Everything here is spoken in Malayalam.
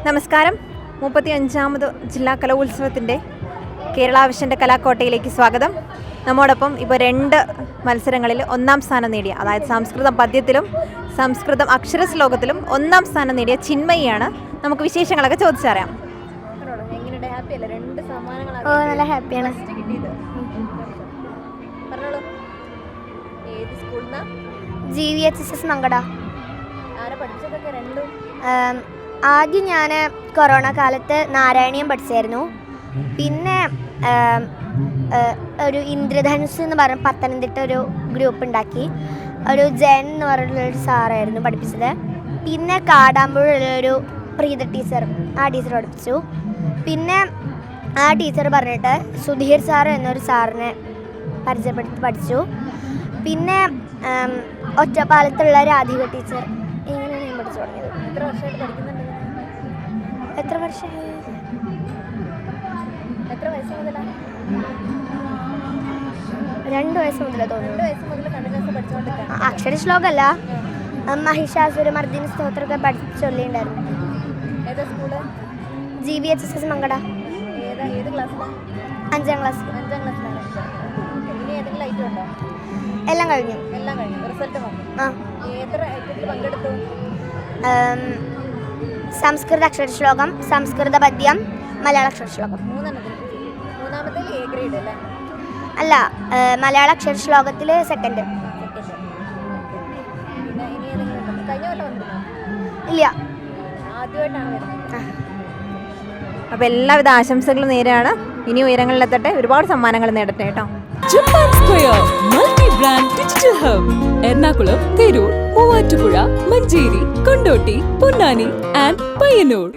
നമസ്കാരം. 35ാമത് ജില്ലാ കലോത്സവത്തിൻ്റെ കേരള വിഷൻ്റെ കലാക്കോട്ടയിലേക്ക് സ്വാഗതം. നമ്മോടൊപ്പം ഇപ്പോൾ 2 മത്സരങ്ങളിൽ 1ാം സ്ഥാനം നേടിയ, അതായത് സംസ്കൃതം പദ്യത്തിലും സംസ്കൃതം അക്ഷരശ്ലോകത്തിലും 1ാം സ്ഥാനം നേടിയ ചിന്മയിയാണ്. നമുക്ക് വിശേഷങ്ങളൊക്കെ ചോദിച്ചറിയാം. നല്ല ഹാപ്പിയാണ്. GVHSS മങ്കട. ആദ്യം ഞാൻ കൊറോണ കാലത്ത് നാരായണീയം പഠിച്ചായിരുന്നു. പിന്നെ ഒരു ഇന്ദ്രധനുസ് എന്ന് പറഞ്ഞ പത്തനംതിട്ട ഒരു ഗ്രൂപ്പ് ഉണ്ടാക്കി. ഒരു ജയൻ എന്ന് പറഞ്ഞൊരു സാറായിരുന്നു പഠിപ്പിച്ചത്. പിന്നെ കാടാമ്പുഴൊരു പ്രീത ടീച്ചർ, ആ ടീച്ചർ പഠിപ്പിച്ചു. പിന്നെ ആ ടീച്ചർ പറഞ്ഞിട്ട് സുധീർ സാർ എന്നൊരു സാറിനെ പരിചയപ്പെടുത്തി പഠിച്ചു. പിന്നെ ഒറ്റപ്പാലത്തുള്ള രാധിക ടീച്ചർ. ഇങ്ങനെയാണ് ഞാൻ പഠിച്ചു തുടങ്ങിയത്. എത്ര വർഷമായി? എത്ര വയസ്സ് മുതലാണ്? 2 വയസ്സ് മുതലാണ് തോന്നുന്നു. അക്ഷരശ്ലോകമല്ല, മഹിഷാസുരമർദ്ദിനി സ്തോത്രമൊക്കെ പഠിച്ചു ചൊല്ലിയിട്ടുണ്ടായിരുന്നു. GVHSS മങ്കട. 5ാം ക്ലാസ്. എല്ലാം കഴിഞ്ഞു. സംസ്കൃത അക്ഷരശ്ലോകം, സംസ്കൃത പദ്യം, മലയാള അക്ഷരശ്ലോകം. അല്ല, മലയാള അക്ഷരശ്ലോകത്തിൽ സെക്കൻഡ്. ഇല്ല. അപ്പോൾ എല്ലാവിധ ആശംസകളും നേരെയാണ്. ഇനി ഉയരങ്ങളിലെത്തട്ടെ, ഒരുപാട് സമ്മാനങ്ങൾ നേടട്ടെ കേട്ടോ. Japan square multi brand digital hub Ernakulam, Tirur, Muvattupuzha, Manjeri, Kondotty, Ponnani and Payyanur.